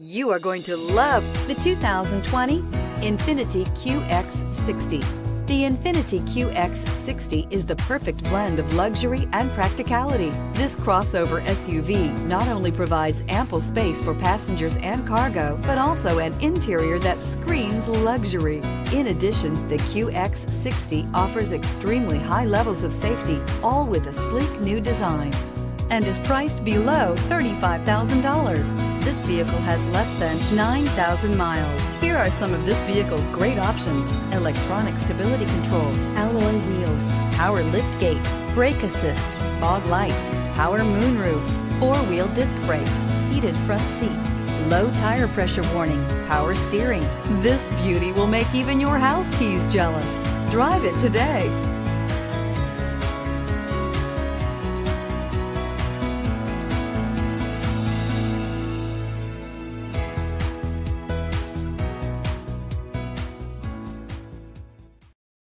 You are going to love the 2020 INFINITI QX60. The INFINITI QX60 is the perfect blend of luxury and practicality. This crossover SUV not only provides ample space for passengers and cargo, but also an interior that screams luxury. In addition, the QX60 offers extremely high levels of safety, all with a sleek new design, and is priced below $35,000. This vehicle has less than 9,000 miles. Here are some of this vehicle's great options: electronic stability control, alloy wheels, power liftgate, brake assist, fog lights, power moonroof, four-wheel disc brakes, heated front seats, low tire pressure warning, power steering. This beauty will make even your house keys jealous. Drive it today.